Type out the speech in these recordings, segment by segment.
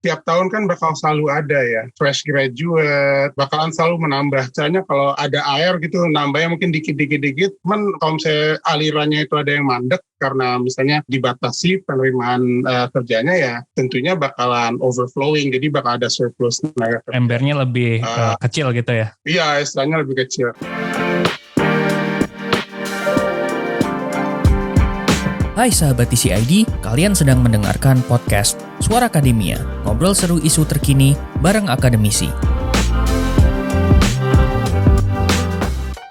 tiap tahun kan bakal selalu ada ya fresh graduate, bakalan selalu menambah. Misalnya kalau ada air gitu, nambahnya mungkin dikit-dikit. Cuman kalau misalnya alirannya itu ada yang mandek karena misalnya dibatasi penerimaan kerjanya, ya tentunya bakalan overflowing, jadi bakal ada surplus tenaga kerja. Embernya lebih kecil gitu ya? Iya, istilahnya lebih kecil. Hai sahabat TCID, kalian sedang mendengarkan podcast Suara Akademia, ngobrol seru isu terkini bareng akademisi.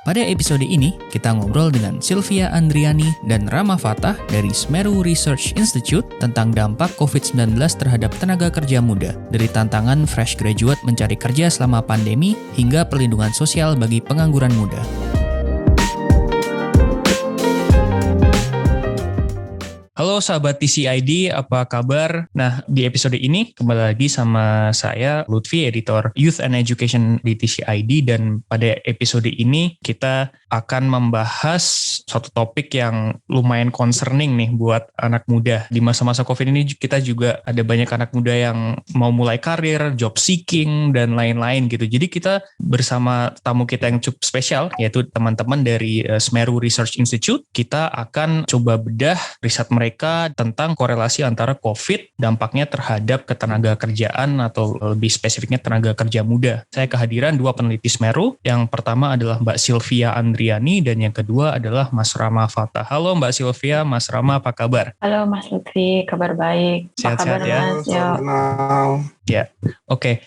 Pada episode ini, kita ngobrol dengan Sylvia Andriani dan Rama Fatah dari Semeru Research Institute tentang dampak COVID-19 terhadap tenaga kerja muda, dari tantangan fresh graduate mencari kerja selama pandemi hingga perlindungan sosial bagi pengangguran muda. Halo sahabat TCID, apa kabar? Nah, di episode ini kembali lagi sama saya, Lutfi, editor Youth and Education di TCID, dan pada episode ini kita akan membahas suatu topik yang lumayan concerning nih buat anak muda. Di masa-masa COVID ini kita juga ada banyak anak muda yang mau mulai karir, job seeking, dan lain-lain gitu. Jadi kita bersama tamu kita yang cukup spesial, yaitu teman-teman dari Semeru Research Institute. Kita akan coba bedah riset mereka tentang korelasi antara COVID, dampaknya terhadap ketenaga kerjaan atau lebih spesifiknya tenaga kerja muda. Saya kehadiran dua peneliti Semeru. Yang pertama adalah Mbak Sylvia Andriani dan yang kedua adalah Mas Rama Fatah. Halo Mbak Sylvia, Mas Rama, apa kabar? Halo Mas Lutfi, kabar baik. Sehat-sehat ya? Ya, oke.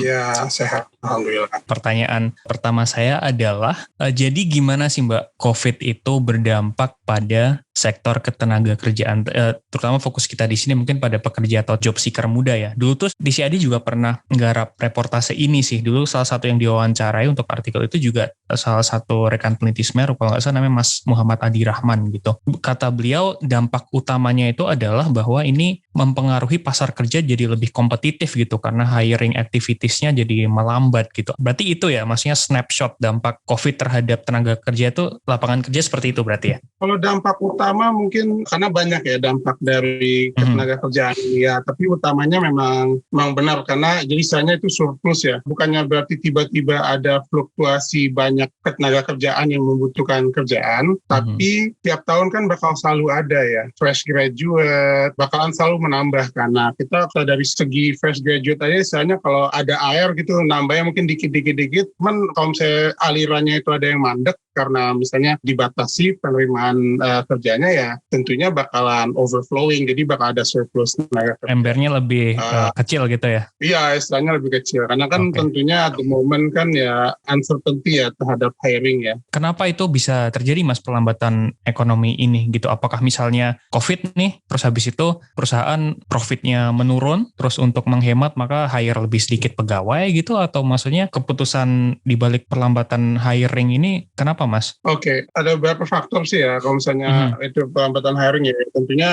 Ya, sehat. Alhamdulillah. Pertanyaan pertama saya adalah, jadi gimana sih Mbak COVID itu berdampak pada sektor ketenaga kerjaan, terutama fokus kita di sini mungkin pada pekerja atau job seeker muda ya. Dulu tuh DCID juga pernah nggarap reportase ini sih. Dulu salah satu yang diwawancarai untuk artikel itu juga salah satu rekan peneliti Semeru, kalau nggak salah namanya Mas Muhammad Adi Rahman gitu. Kata beliau dampak utamanya itu adalah bahwa ini mempengaruhi pasar kerja jadi lebih kompetitif gitu, karena hiring activities-nya jadi melambat gitu. Berarti itu ya, maksudnya snapshot dampak COVID terhadap tenaga kerja itu, lapangan kerja seperti itu berarti ya? Kalau dampak utama mungkin karena banyak ya dampak dari ketenaga kerjaan ya, tapi utamanya memang benar karena jadi istilahnya itu surplus ya. Bukannya berarti tiba-tiba ada fluktuasi banyak ketenaga kerjaan yang membutuhkan kerjaan, tapi tiap tahun kan bakal selalu ada ya fresh graduate, bakalan selalu menambah, karena kita dari segi fresh graduate aja istilahnya kalau ada air gitu, nambahnya mungkin dikit-dikit. Cuman kalau misalnya alirannya itu ada yang mandek karena misalnya dibatasi penerimaan kerjanya, ya tentunya bakalan overflowing, jadi bakal ada surplus tenaga kerja. Embernya lebih kecil gitu ya? Iya, istilahnya lebih kecil. Karena kan tentunya at the moment kan ya uncertainty ya terhadap hiring ya. Kenapa itu bisa terjadi Mas, perlambatan ekonomi ini gitu? Apakah misalnya COVID nih, terus habis itu perusahaan profitnya menurun, terus untuk menghemat maka hire lebih sedikit pegawai gitu? Atau maksudnya keputusan dibalik perlambatan hiring ini kenapa Mas? Oke, ada beberapa faktor sih ya. Kalau misalnya itu perlambatan hiring ya, tentunya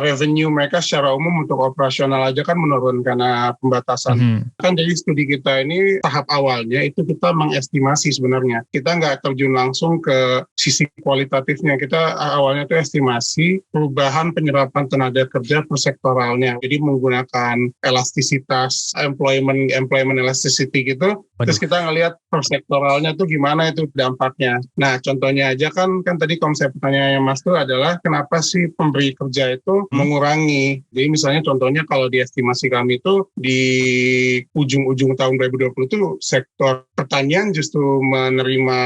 revenue mereka secara umum untuk operasional aja kan menurun karena pembatasan. Kan dari studi kita ini tahap awalnya itu kita mengestimasi sebenarnya. Kita nggak terjun langsung ke sisi kualitatifnya. Kita awalnya itu estimasi perubahan penyerapan tenaga kerja per sektoralnya. Jadi menggunakan elastisitas, employment elasticity gitu. Terus kita ngelihat per sektoralnya tuh gimana itu dampaknya. Nah, contohnya aja kan tadi konsep pertanyaannya Mas itu adalah kenapa sih pemberi kerja itu mengurangi. Jadi misalnya contohnya kalau di estimasi kami itu di ujung-ujung tahun 2020 itu sektor pertanian justru menerima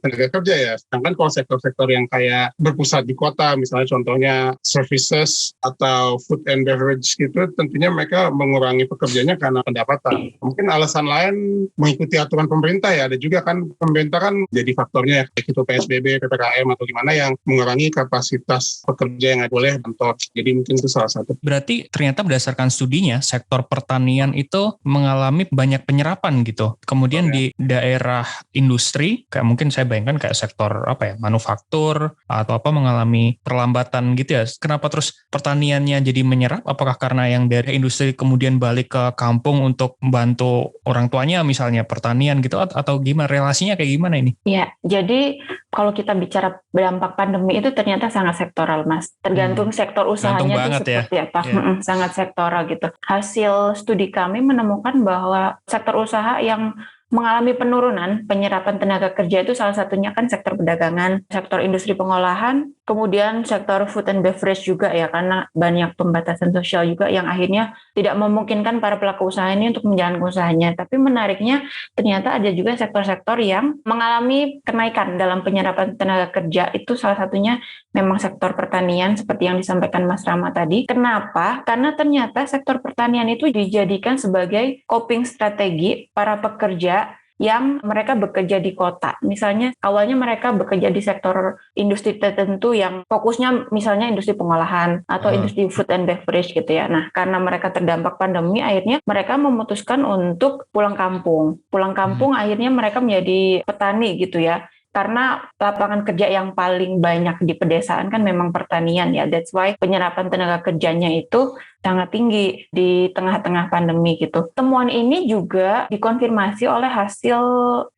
tenaga kerja ya. Sedangkan kalau sektor-sektor yang kayak berpusat di kota, misalnya contohnya services atau food and beverage gitu, tentunya mereka mengurangi pekerjanya karena pendapatan. Mungkin alasan lain mengikuti aturan pemerintah ya. Ada juga kan pemerintah kan jadi faktornya ya, kayak itu PSBB, PPKM atau gimana yang mengurangi kapasitas pekerja yang boleh kantor. Jadi mungkin itu salah satu. Berarti ternyata berdasarkan studinya sektor pertanian itu mengalami banyak penyerapan gitu. Kemudian di daerah industri, kayak mungkin saya bayangkan kayak sektor manufaktur atau mengalami perlambatan gitu ya. Kenapa terus pertaniannya jadi menyerap? Apakah karena yang dari industri kemudian balik ke kampung untuk membantu orang tuanya misalnya pertanian gitu, atau gimana relasinya kayak gimana ini? Ya, Jadi kalau kita bicara dampak pandemi itu ternyata sangat sektoral, Mas. Tergantung sektor usahanya itu seperti apa. Sangat sektoral gitu. Hasil studi kami menemukan bahwa sektor usaha yang mengalami penurunan penyerapan tenaga kerja itu salah satunya kan sektor perdagangan, sektor industri pengolahan, kemudian sektor food and beverage juga ya, karena banyak pembatasan sosial juga yang akhirnya tidak memungkinkan para pelaku usaha ini untuk menjalankan usahanya. Tapi menariknya ternyata ada juga sektor-sektor yang mengalami kenaikan dalam penyerapan tenaga kerja, itu salah satunya memang sektor pertanian seperti yang disampaikan Mas Rama tadi. Kenapa? Karena ternyata sektor pertanian itu dijadikan sebagai coping strategi para pekerja yang mereka bekerja di kota. Misalnya awalnya mereka bekerja di sektor industri tertentu yang fokusnya misalnya industri pengolahan atau industri food and beverage gitu ya. Nah, karena mereka terdampak pandemi, akhirnya mereka memutuskan untuk pulang kampung. Pulang kampung akhirnya mereka menjadi petani gitu ya. Karena lapangan kerja yang paling banyak di pedesaan kan memang pertanian ya. That's why penyerapan tenaga kerjanya itu sangat tinggi di tengah-tengah pandemi gitu. Temuan ini juga dikonfirmasi oleh hasil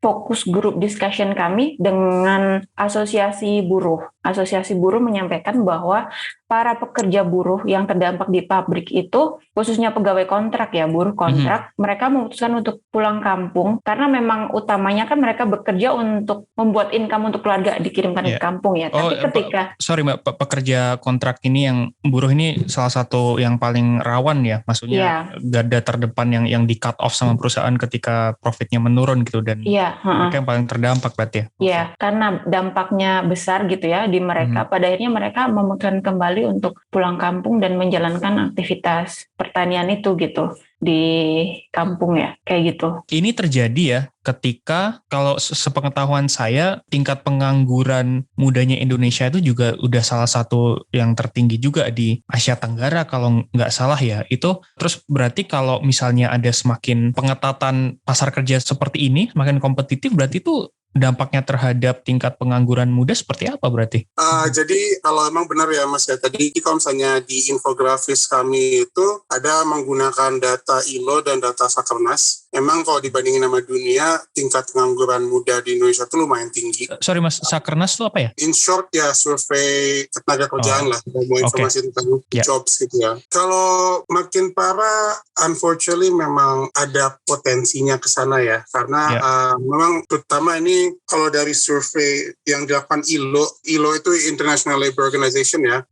focus group discussion kami dengan asosiasi buruh. Asosiasi buruh menyampaikan bahwa para pekerja buruh yang terdampak di pabrik itu, khususnya pegawai kontrak ya, buruh kontrak, mereka memutuskan untuk pulang kampung karena memang utamanya kan mereka bekerja untuk membuat income untuk keluarga dikirimkan ke kampung ya. Tapi ketika Mbak, pekerja kontrak ini yang buruh ini salah satu yang paling rawan ya, maksudnya garda terdepan yang di cut off sama perusahaan ketika profitnya menurun gitu, dan mereka yang paling terdampak berarti ya. Iya, karena dampaknya besar gitu ya di mereka. Pada akhirnya mereka memutuskan kembali untuk pulang kampung dan menjalankan aktivitas pertanian itu gitu di kampung ya, kayak gitu. Ini terjadi ya ketika, kalau sepengetahuan saya, tingkat pengangguran mudanya Indonesia itu juga udah salah satu yang tertinggi juga di Asia Tenggara kalau nggak salah ya. Itu terus berarti kalau misalnya ada semakin pengetatan pasar kerja seperti ini, semakin kompetitif, berarti itu dampaknya terhadap tingkat pengangguran muda seperti apa berarti? Jadi kalau emang benar ya Mas ya, tadi kalau misalnya di infografis kami itu ada menggunakan data ILO dan data Sakernas. Emang kalau dibandingin sama dunia, tingkat pengangguran muda di Indonesia itu lumayan tinggi. Sorry Mas, Sakernas itu apa ya? In short ya, survei ketenaga kerjaan lah, mau informasi tentang jobs gitu ya. Kalau makin parah, unfortunately memang ada potensinya ke sana ya, karena memang terutama ini kalau dari survei yang dilakukan ILO itu International Labour Organization ya,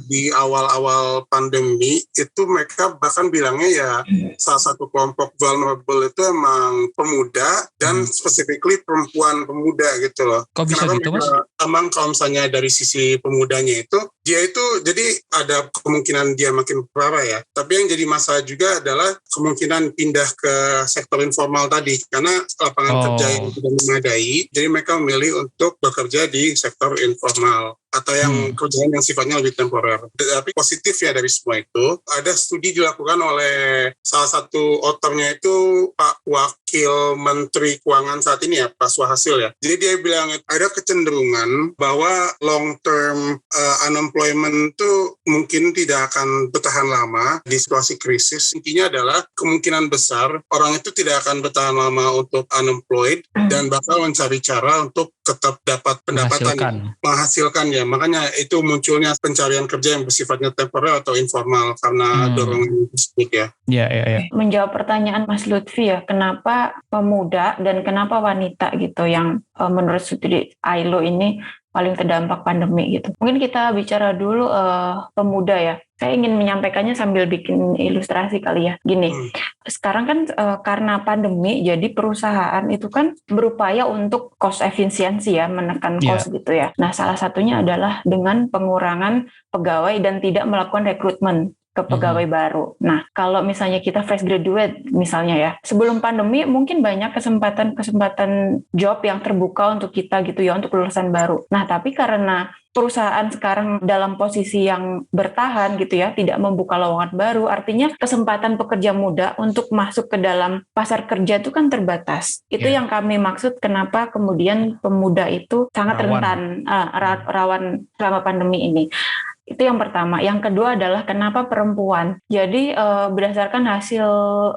di awal-awal pandemi itu mereka bahkan bilangnya ya salah satu kelompok vulnerable itu emang pemuda dan specifically perempuan pemuda gitu loh. Kok bisa kenapa gitu Mas? Emang kalau misalnya dari sisi pemudanya itu, dia itu jadi ada kemungkinan dia makin parah ya. Tapi yang jadi masalah juga adalah kemungkinan pindah ke sektor informal tadi, karena lapangan kerja yang tidak memadai, jadi mereka memilih untuk bekerja di sektor informal atau yang kerjaan yang sifatnya lebih temporer. Tapi positif ya dari semua itu, ada studi dilakukan oleh salah satu autornya itu Pak Wakil Menteri Keuangan saat ini ya, Pak Suhasil ya. Jadi dia bilang ada kecenderungan bahwa long term unemployment itu mungkin tidak akan bertahan lama di situasi krisis. Intinya adalah kemungkinan besar orang itu tidak akan bertahan lama untuk unemployed dan bakal mencari cara untuk tetap dapat pendapatan, menghasilkan ya. Makanya itu munculnya pencarian kerja yang bersifatnya temporer atau informal karena dorongan tersebut ya. Iya. Menjawab pertanyaan Mas Lutfi ya, kenapa pemuda dan kenapa wanita gitu yang menurut studi ILO ini paling terdampak pandemi gitu. Mungkin kita bicara dulu pemuda ya. Saya ingin menyampaikannya sambil bikin ilustrasi kali ya. Gini, sekarang kan karena pandemi, jadi perusahaan itu kan berupaya untuk cost efisiensi ya, menekan cost gitu ya. Nah, salah satunya adalah dengan pengurangan pegawai dan tidak melakukan rekrutmen ke pegawai baru. Nah, kalau misalnya kita fresh graduate misalnya ya, sebelum pandemi mungkin banyak kesempatan job yang terbuka untuk kita gitu ya, untuk lulusan baru. Nah, tapi karena perusahaan sekarang dalam posisi yang bertahan gitu ya, tidak membuka lowongan baru, artinya kesempatan pekerja muda untuk masuk ke dalam pasar kerja itu kan terbatas. Itu yang kami maksud kenapa kemudian pemuda itu sangat rentan, rawan selama pandemi ini. Itu yang pertama. Yang kedua adalah kenapa perempuan. Jadi berdasarkan hasil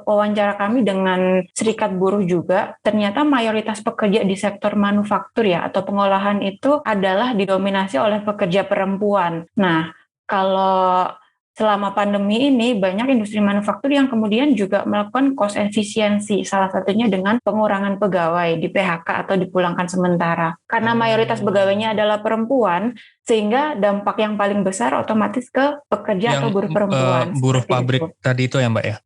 wawancara kami dengan serikat buruh juga, ternyata mayoritas pekerja di sektor manufaktur ya atau pengolahan itu adalah didominasi oleh pekerja perempuan. Nah, kalau selama pandemi ini banyak industri manufaktur yang kemudian juga melakukan cost efisiensi, salah satunya dengan pengurangan pegawai di PHK atau dipulangkan sementara. Karena mayoritas pegawainya adalah perempuan, sehingga dampak yang paling besar otomatis ke pekerja atau buruh perempuan. Buruh pabrik itu tadi itu ya Mbak ya?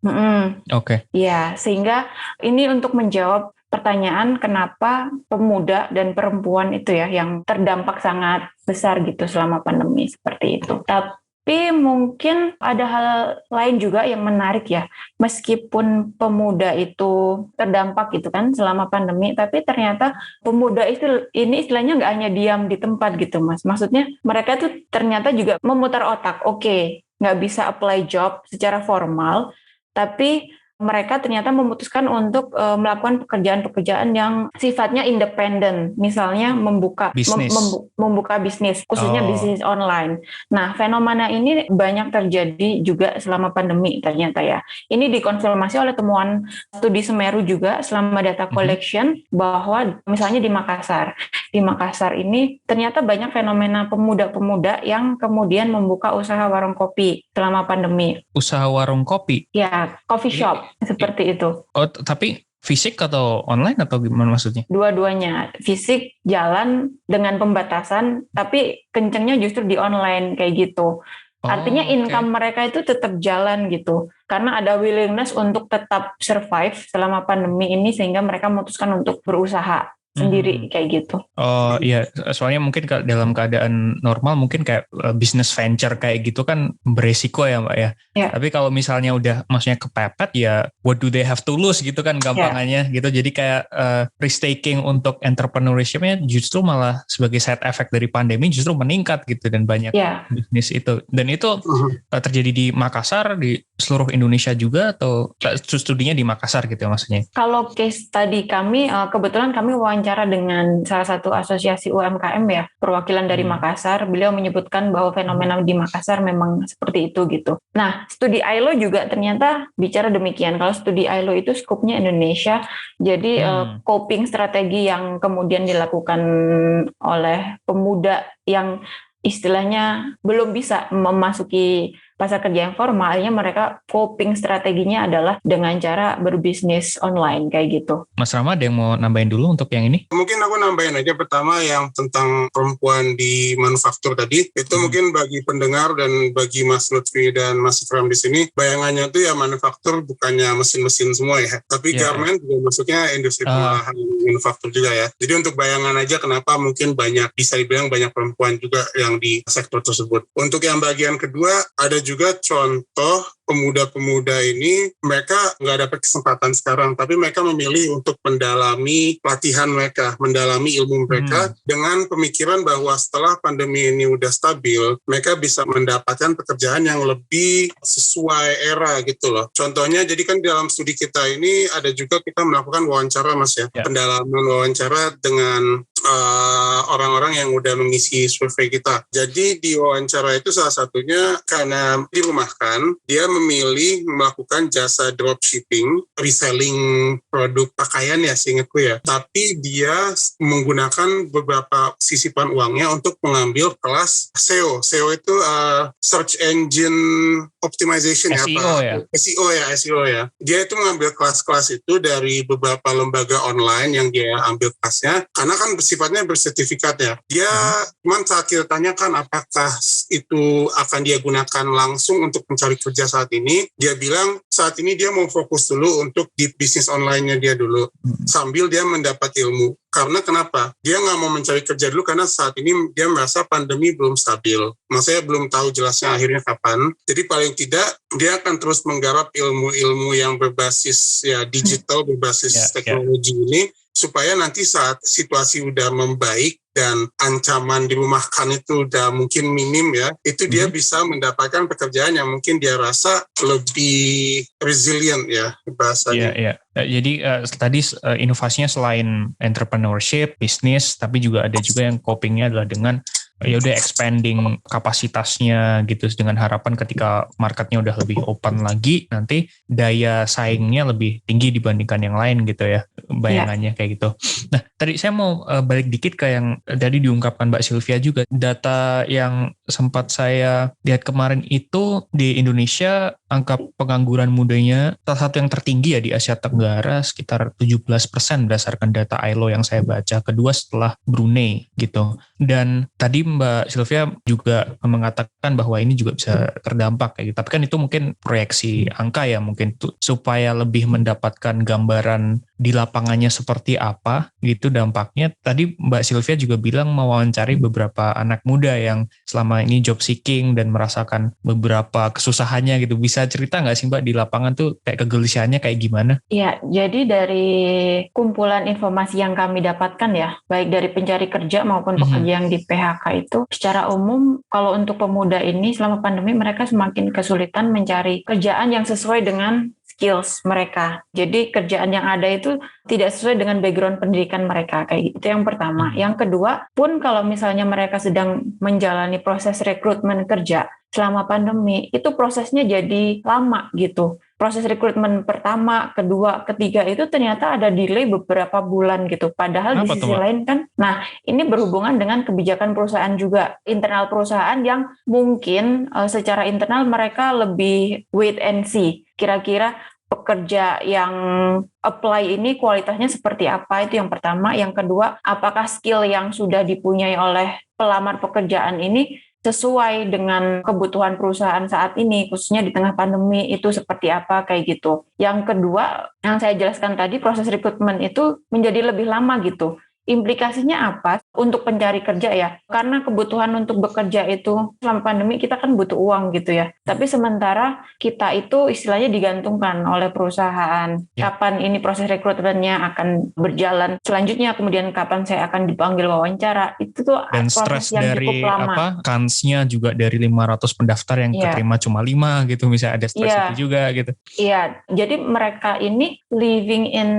Oke. Ya, sehingga ini untuk menjawab pertanyaan kenapa pemuda dan perempuan itu ya yang terdampak sangat besar gitu selama pandemi seperti itu. Tapi mungkin ada hal lain juga yang menarik ya, meskipun pemuda itu terdampak gitu kan selama pandemi, tapi ternyata pemuda itu ini istilahnya nggak hanya diam di tempat gitu Mas. Maksudnya mereka tuh ternyata juga memutar otak, oke, nggak bisa apply job secara formal, tapi mereka ternyata memutuskan untuk melakukan pekerjaan-pekerjaan yang sifatnya independen, misalnya membuka bisnis, khususnya bisnis online. Nah, fenomena ini banyak terjadi juga selama pandemi ternyata ya. Ini dikonfirmasi oleh temuan studi Semeru juga selama data collection bahwa misalnya di Makassar ini ternyata banyak fenomena pemuda-pemuda yang kemudian membuka usaha warung kopi selama pandemi. Usaha warung kopi? Ya, coffee shop. Seperti itu. Oh, tapi fisik atau online atau gimana maksudnya? Dua-duanya. Fisik jalan dengan pembatasan, tapi kencengnya justru di online kayak gitu. Artinya income mereka itu tetap jalan gitu. Karena ada willingness untuk tetap survive selama pandemi ini sehingga mereka memutuskan untuk berusaha sendiri kayak gitu. Oh iya, soalnya mungkin dalam keadaan normal mungkin kayak business venture kayak gitu kan beresiko ya Mbak ya. Tapi kalau misalnya udah maksudnya kepepet ya what do they have to lose gitu kan gampangannya gitu. Jadi kayak risk taking untuk entrepreneurship-nya justru malah sebagai side effect dari pandemi justru meningkat gitu dan banyak bisnis itu. Dan itu terjadi di Makassar, di seluruh Indonesia juga atau studinya di Makassar gitu ya maksudnya? Kalau case tadi kami kebetulan kami wawancara dengan salah satu asosiasi UMKM ya, perwakilan dari Makassar. Beliau menyebutkan bahwa fenomena di Makassar memang seperti itu gitu. Nah, studi ILO juga ternyata bicara demikian. Kalau studi ILO itu skupnya Indonesia, jadi coping strategi yang kemudian dilakukan oleh pemuda yang istilahnya belum bisa memasuki pasar kerja yang formal, akhirnya mereka coping strateginya adalah dengan cara berbisnis online kayak gitu. Mas Rama ada yang mau nambahin dulu untuk yang ini? Mungkin aku nambahin aja pertama yang tentang perempuan di manufaktur tadi, itu mungkin bagi pendengar dan bagi Mas Lutfi dan Mas Ikram di sini, bayangannya tuh ya manufaktur bukannya mesin-mesin semua ya, tapi garment juga masuknya industri pengolahan manufaktur juga ya. Jadi untuk bayangan aja kenapa mungkin banyak, bisa dibilang banyak perempuan juga yang di sektor tersebut. Untuk yang bagian kedua, ada juga contoh pemuda-pemuda ini mereka nggak dapat kesempatan sekarang, tapi mereka memilih untuk mendalami pelatihan mereka, mendalami ilmu mereka dengan pemikiran bahwa setelah pandemi ini udah stabil, mereka bisa mendapatkan pekerjaan yang lebih sesuai era gitu loh. Contohnya, jadi kan dalam studi kita ini ada juga kita melakukan wawancara Mas ya, pendalaman wawancara dengan orang-orang yang udah mengisi survei kita. Jadi di wawancara itu salah satunya karena dirumahkan, dia memilih melakukan jasa dropshipping, reselling produk pakaian ya seingatku ya. Tapi dia menggunakan beberapa sisipan uangnya untuk mengambil kelas SEO. SEO itu Search Engine Optimization SEO ya. SEO ya. Dia itu mengambil kelas-kelas itu dari beberapa lembaga online yang dia ambil kelasnya, karena kan sifatnya bersertifikat ya. Dia cuman saat kita tanyakan apakah itu akan dia gunakan langsung untuk mencari kerja saat ini, dia bilang saat ini dia mau fokus dulu untuk di bisnis online-nya dia dulu, sambil dia mendapat ilmu. Karena kenapa? Dia nggak mau mencari kerja dulu karena saat ini dia merasa pandemi belum stabil. Maksudnya belum tahu jelasnya akhirnya kapan. Jadi paling tidak dia akan terus menggarap ilmu-ilmu yang berbasis ya digital, berbasis teknologi ini, supaya nanti saat situasi udah membaik dan ancaman dirumahkan itu udah mungkin minim ya, itu dia bisa mendapatkan pekerjaan yang mungkin dia rasa lebih resilient ya bahasanya. Jadi tadi inovasinya selain entrepreneurship, bisnis, tapi juga ada juga yang copingnya adalah dengan ya udah expanding kapasitasnya gitu dengan harapan ketika marketnya udah lebih open lagi nanti daya saingnya lebih tinggi dibandingkan yang lain gitu ya, bayangannya kayak gitu. Nah, tadi saya mau balik dikit ke yang tadi diungkapkan Mbak Sylvia juga. Data yang sempat saya lihat kemarin itu di Indonesia angka pengangguran mudanya salah satu yang tertinggi ya di Asia Tenggara, sekitar 17% berdasarkan data ILO yang saya baca. Kedua setelah Brunei gitu. Dan tadi Mbak Sylvia juga mengatakan bahwa ini juga bisa terdampak kayak gitu. Tapi kan itu mungkin proyeksi angka ya, mungkin supaya lebih mendapatkan gambaran di lapangannya seperti apa gitu dampaknya. Tadi Mbak Sylvia juga bilang mewawancari beberapa anak muda yang selama ini job seeking dan merasakan beberapa kesusahannya gitu. Bisa cerita nggak sih Mbak di lapangan tuh kayak kegelisahannya kayak gimana? Iya, jadi dari kumpulan informasi yang kami dapatkan ya, baik dari pencari kerja maupun pekerja yang di PHK itu, secara umum kalau untuk pemuda ini selama pandemi mereka semakin kesulitan mencari kerjaan yang sesuai dengan skills mereka. Jadi kerjaan yang ada itu tidak sesuai dengan background pendidikan mereka, kayak gitu. Itu yang pertama. Yang kedua, pun kalau misalnya mereka sedang menjalani proses rekrutmen kerja selama pandemi, itu prosesnya jadi lama gitu. Proses rekrutmen pertama, kedua, ketiga itu ternyata ada delay beberapa bulan gitu. Padahal di sisi lain kan, nah ini berhubungan dengan kebijakan perusahaan juga. Internal perusahaan yang mungkin secara internal mereka lebih wait and see. Kira-kira pekerja yang apply ini kualitasnya seperti apa, itu yang pertama. Yang kedua, apakah skill yang sudah dipunyai oleh pelamar pekerjaan ini sesuai dengan kebutuhan perusahaan saat ini, khususnya di tengah pandemi itu seperti apa, kayak gitu. Yang kedua, yang saya jelaskan tadi, proses rekrutmen itu menjadi lebih lama gitu. Implikasinya apa untuk pencari kerja ya? Karena kebutuhan untuk bekerja itu selama pandemi kita kan butuh uang gitu ya. Tapi sementara kita itu istilahnya digantungkan oleh perusahaan. Kapan ini proses rekrutmennya akan berjalan selanjutnya, kemudian kapan saya akan dipanggil wawancara. Itu tuh dan proses yang cukup lama. Kansnya juga dari 500 pendaftar yang keterima cuma 5 gitu, misalnya ada stres itu juga gitu. Iya, jadi mereka ini living in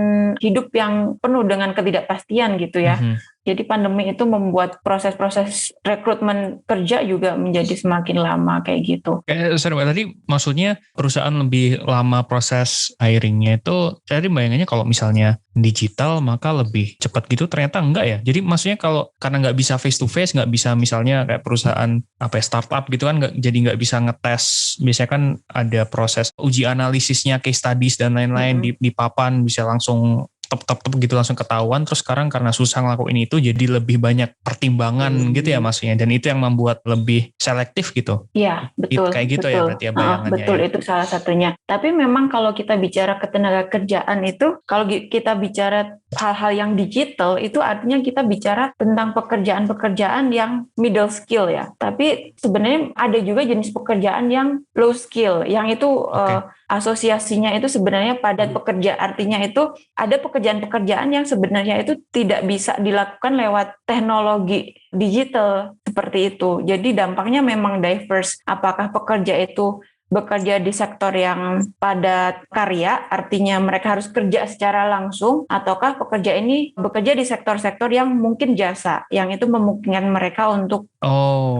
hidup yang penuh dengan ketidakpastian gitu ya. Jadi pandemi itu membuat proses-proses rekrutmen kerja juga menjadi semakin lama kayak gitu. Sorry Mbak, tadi maksudnya perusahaan lebih lama proses hiringnya itu, jadi bayangannya kalau misalnya digital maka lebih cepat gitu, ternyata enggak ya. Jadi maksudnya kalau karena nggak bisa face to face, nggak bisa misalnya kayak perusahaan startup gitu kan, jadi nggak bisa ngetes. Biasanya kan ada proses uji analisisnya, case studies dan lain-lain di papan bisa langsung top gitu langsung ketahuan. Terus sekarang karena susah ngelakuin itu jadi lebih banyak pertimbangan gitu ya maksudnya, dan itu yang membuat lebih selektif gitu. Iya, betul. Kayak gitu betul. Ya berarti ya bayangannya. Betul, itu salah satunya. Tapi memang kalau kita bicara ketenaga kerjaan itu, kalau kita bicara hal-hal yang digital itu artinya kita bicara tentang pekerjaan-pekerjaan yang middle skill ya. Tapi sebenarnya ada juga jenis pekerjaan yang low skill, yang itu asosiasinya itu sebenarnya padat pekerja. Artinya itu ada pekerjaan-pekerjaan yang sebenarnya itu tidak bisa dilakukan lewat teknologi digital seperti itu. Jadi dampaknya memang diverse. Apakah pekerja itu bekerja di sektor yang padat karya, artinya mereka harus kerja secara langsung, ataukah pekerja ini bekerja di sektor-sektor yang mungkin jasa, yang itu memungkinkan mereka untuk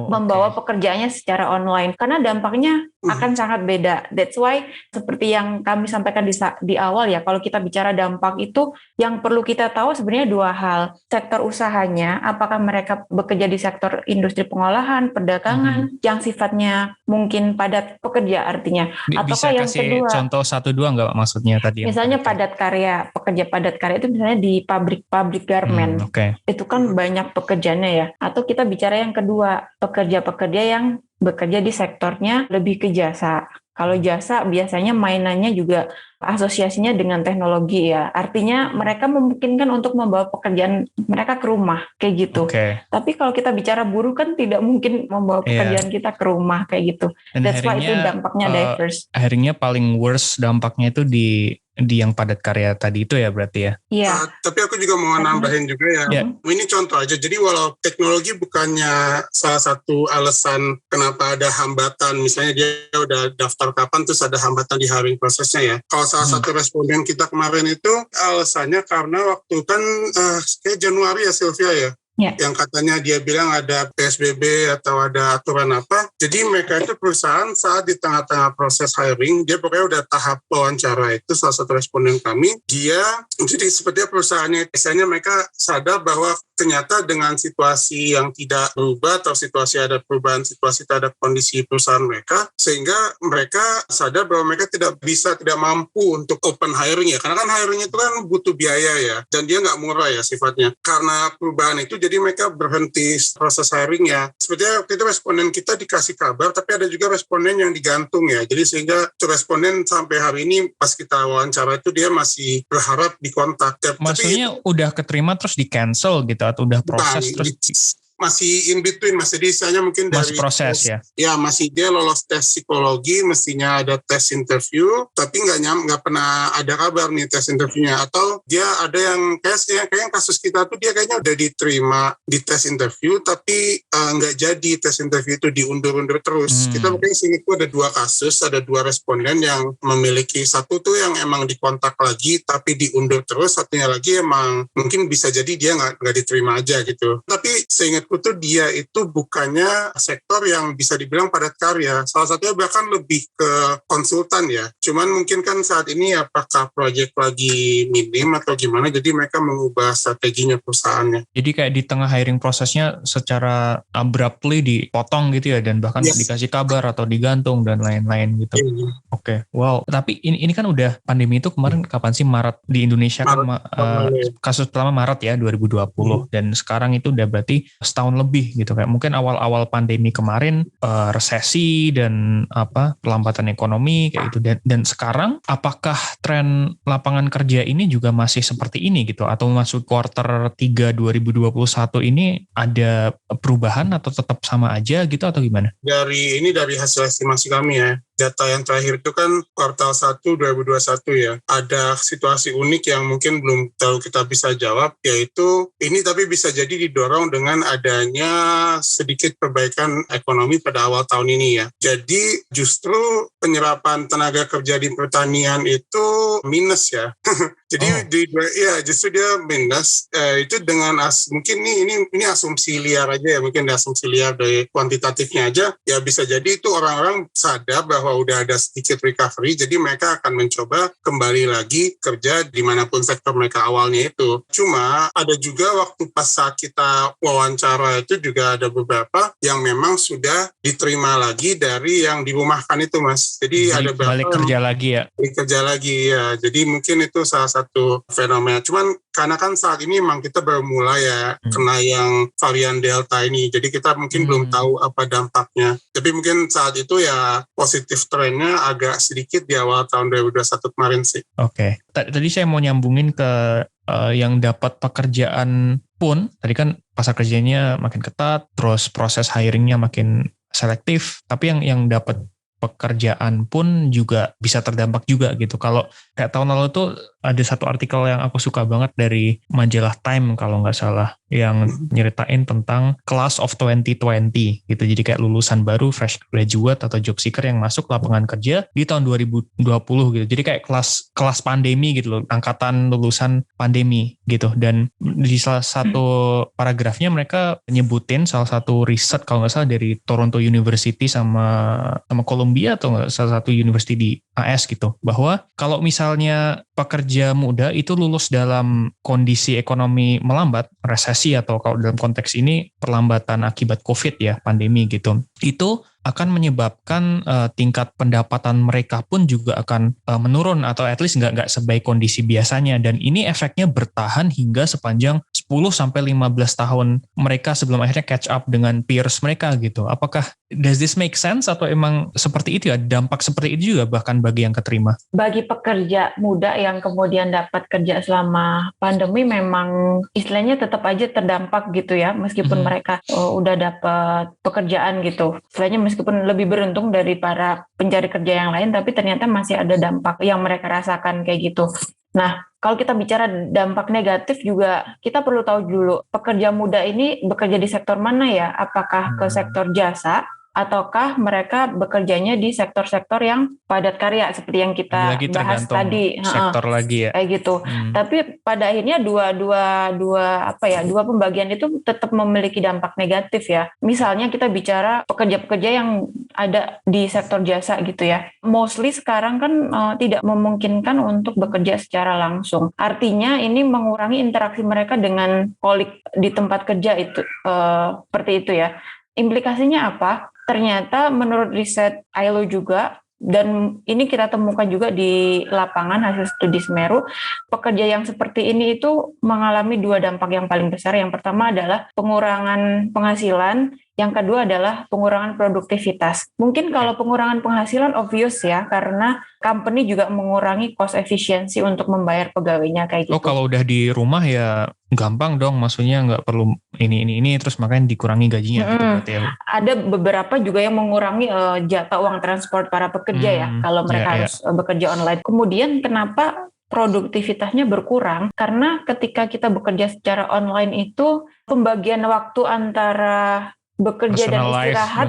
membawa pekerjaannya secara online. Karena dampaknya akan sangat beda. That's why seperti yang kami sampaikan di awal ya, kalau kita bicara dampak itu yang perlu kita tahu sebenarnya dua hal. Sektor usahanya, apakah mereka bekerja di sektor industri pengolahan, perdagangan, yang sifatnya mungkin padat pekerja artinya. Ataukah yang kedua, contoh 1-2 nggak maksudnya tadi? Misalnya padat karya, pekerja padat karya itu misalnya di pabrik garment. Itu kan banyak pekerjaannya ya. Atau kita bicara yang kedua, pekerja-pekerja yang bekerja di sektornya lebih ke jasa. Kalau jasa biasanya mainannya juga asosiasinya dengan teknologi ya. Artinya mereka memungkinkan untuk membawa pekerjaan mereka ke rumah kayak gitu. Tapi kalau kita bicara buruh kan tidak mungkin membawa pekerjaan kita ke rumah kayak gitu. Dan that's why itu dampaknya diverse. Akhirnya paling worst dampaknya itu di yang padat karya tadi itu ya berarti ya. Iya. Tapi aku juga mau nambahin juga ya. Ini contoh aja. Jadi walau teknologi bukannya salah satu alasan kenapa ada hambatan, misalnya dia udah daftar kapan terus ada hambatan di hiring prosesnya ya. Kalau salah satu responden kita kemarin itu alasannya karena waktu kan kayak Januari ya Sylvia ya. yang katanya dia bilang ada PSBB atau ada aturan apa. Jadi mereka itu perusahaan saat di tengah-tengah proses hiring, dia pokoknya udah tahap wawancara itu, salah satu responden kami, dia, jadi sepertinya perusahaannya, biasanya mereka sadar bahwa ternyata dengan situasi yang tidak berubah atau situasi ada perubahan situasi terhadap kondisi perusahaan mereka, sehingga mereka sadar bahwa mereka tidak mampu untuk open hiring ya, karena kan hiring itu kan butuh biaya ya, dan dia nggak murah ya sifatnya. Karena perubahan itu jadi mereka berhenti proses hiring ya. Sepertinya waktu itu responden kita dikasih kabar, tapi ada juga responden yang digantung ya. Jadi sehingga responden sampai hari ini pas kita wawancara itu dia masih berharap dikontak. Maksudnya tapi, udah keterima terus di cancel gitu atau udah proses terus? Masih in between, masih disanya mungkin dari masih proses ya? Ya masih dia lolos tes psikologi, mestinya ada tes interview, tapi nggak pernah ada kabar nih tes interviewnya. Atau dia ada yang kayak kasus kita tuh dia kayaknya udah diterima di tes interview, tapi nggak jadi tes interview itu, diundur-undur terus. Kita mungkin sini tuh ada 2 kasus, ada 2 responden yang memiliki, satu tuh yang emang dikontak lagi tapi diundur terus, satunya lagi emang mungkin bisa jadi dia nggak diterima aja gitu. Tapi seingat tuh dia itu bukannya sektor yang bisa dibilang padat karya. Salah satunya bahkan lebih ke konsultan ya. Cuman mungkin kan saat ini apakah proyek lagi minim atau gimana, jadi mereka mengubah strateginya perusahaannya. Jadi kayak di tengah hiring prosesnya secara abruptly dipotong gitu ya, dan bahkan dikasih kabar atau digantung dan lain-lain gitu. Oke. Wow. Tapi ini kan udah pandemi itu kemarin kapan sih? Maret di Indonesia kan kasus pertama Maret ya 2020 dan sekarang itu udah berarti setahun lebih gitu, kayak mungkin awal-awal pandemi kemarin resesi dan pelambatan ekonomi kayak itu, dan sekarang apakah tren lapangan kerja ini juga masih seperti ini gitu, atau masuk kuarter 3 2021 ini ada perubahan atau tetap sama aja gitu atau gimana? Dari hasil estimasi kami ya, data yang terakhir itu kan kuartal 1 2021 ya. Ada situasi unik yang mungkin belum tahu kita bisa jawab, yaitu ini tapi bisa jadi didorong dengan adanya sedikit perbaikan ekonomi pada awal tahun ini ya. Jadi justru penyerapan tenaga kerja di pertanian itu minus ya. Jadi justru dia minus. Itu dengan mungkin ini asumsi liar aja ya, mungkin asumsi liar dari kuantitatifnya aja ya, bisa jadi itu orang-orang sadar bahwa udah ada sedikit recovery, jadi mereka akan mencoba kembali lagi kerja dimanapun sektor mereka awalnya itu. Cuma ada juga waktu pas saat kita wawancara itu juga ada beberapa yang memang sudah diterima lagi dari yang dirumahkan itu Mas. Jadi ada beberapa balik kerja lagi ya. Jadi mungkin itu salah satu fenomena. Cuman karena kan saat ini memang kita baru mulai ya kena yang varian Delta ini, jadi kita mungkin belum tahu apa dampaknya. Tapi mungkin saat itu ya positif trennya agak sedikit di awal tahun 2021 kemarin sih. Oke. Tadi saya mau nyambungin ke yang dapat pekerjaan pun, tadi kan pasar kerjanya makin ketat, terus proses hiringnya makin selektif, tapi yang dapat pekerjaan pun juga bisa terdampak juga gitu. Kalau kayak tahun lalu tuh ada satu artikel yang aku suka banget dari majalah Time kalau nggak salah, yang nyeritain tentang class of 2020 gitu. Jadi kayak lulusan baru, fresh graduate atau job seeker yang masuk lapangan kerja di tahun 2020 gitu. Jadi kayak kelas pandemi gitu loh, angkatan lulusan pandemi gitu. Dan di salah satu paragrafnya mereka nyebutin salah satu riset kalau nggak salah dari Toronto University sama Columbia atau salah satu university di AS gitu, bahwa kalau misalnya pekerja muda itu lulus dalam kondisi ekonomi melambat, resesi, atau kalau dalam konteks ini perlambatan akibat COVID ya, pandemi gitu, itu akan menyebabkan tingkat pendapatan mereka pun juga akan menurun, atau at least nggak sebaik kondisi biasanya. Dan ini efeknya bertahan hingga sepanjang 10-15 tahun mereka sebelum akhirnya catch up dengan peers mereka gitu. Apakah does this make sense atau emang seperti itu ya, dampak seperti itu juga bahkan bagi yang keterima? Bagi pekerja muda yang kemudian dapat kerja selama pandemi memang istilahnya tetap aja terdampak gitu ya, meskipun mereka udah dapat pekerjaan gitu. Istilahnya meskipun lebih beruntung dari para pencari kerja yang lain, tapi ternyata masih ada dampak yang mereka rasakan kayak gitu. Nah, kalau kita bicara dampak negatif juga, kita perlu tahu dulu pekerja muda ini bekerja di sektor mana ya? Apakah ke sektor jasa ataukah mereka bekerjanya di sektor-sektor yang padat karya seperti yang kita bahas tadi. Sektor lagi ya. Kayak gitu. Tapi pada akhirnya dua pembagian itu tetap memiliki dampak negatif ya. Misalnya kita bicara pekerja-pekerja yang ada di sektor jasa gitu ya. Mostly sekarang kan tidak memungkinkan untuk bekerja secara langsung. Artinya ini mengurangi interaksi mereka dengan kolik di tempat kerja itu seperti itu ya. Implikasinya apa? Ternyata menurut riset ILO juga, dan ini kita temukan juga di lapangan hasil studi Semeru, pekerja yang seperti ini itu mengalami dua dampak yang paling besar. Yang pertama adalah pengurangan penghasilan, yang kedua adalah pengurangan produktivitas. Mungkin kalau pengurangan penghasilan obvious ya, karena company juga mengurangi cost efisiensi untuk membayar pegawainya kayak gitu. Oh, kalau udah di rumah ya gampang dong, maksudnya nggak perlu ini terus makanya dikurangi gajinya gitu berarti ya. Ada beberapa juga yang mengurangi jatah uang transport para pekerja ya, kalau mereka harus bekerja online. Kemudian kenapa produktivitasnya berkurang? Karena ketika kita bekerja secara online itu pembagian waktu antara bekerja dan istirahat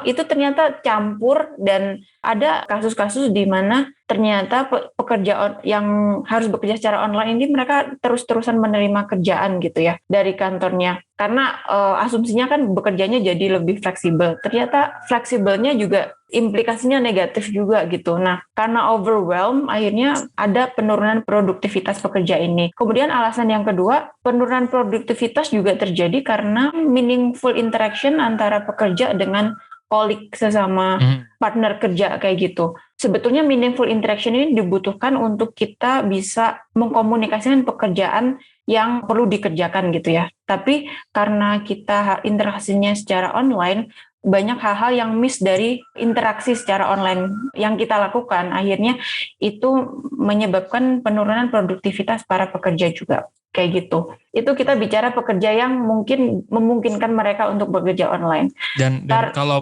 itu ternyata campur, dan ada kasus-kasus di mana ternyata pekerja yang harus bekerja secara online ini mereka terus-terusan menerima kerjaan gitu ya dari kantornya, karena asumsinya kan bekerjanya jadi lebih fleksibel. Ternyata fleksibelnya juga implikasinya negatif juga gitu. Nah, karena overwhelm akhirnya ada penurunan produktivitas pekerja ini. Kemudian alasan yang kedua, penurunan produktivitas juga terjadi karena meaningful interaction antara pekerja dengan kolik sesama partner kerja kayak gitu. Sebetulnya meaningful interaction ini dibutuhkan untuk kita bisa mengkomunikasikan pekerjaan yang perlu dikerjakan gitu ya. Tapi karena kita interaksinya secara online, banyak hal-hal yang miss dari interaksi secara online yang kita lakukan. Akhirnya itu menyebabkan penurunan produktivitas para pekerja juga. Kayak gitu. Itu kita bicara pekerja yang mungkin memungkinkan mereka untuk bekerja online. Dan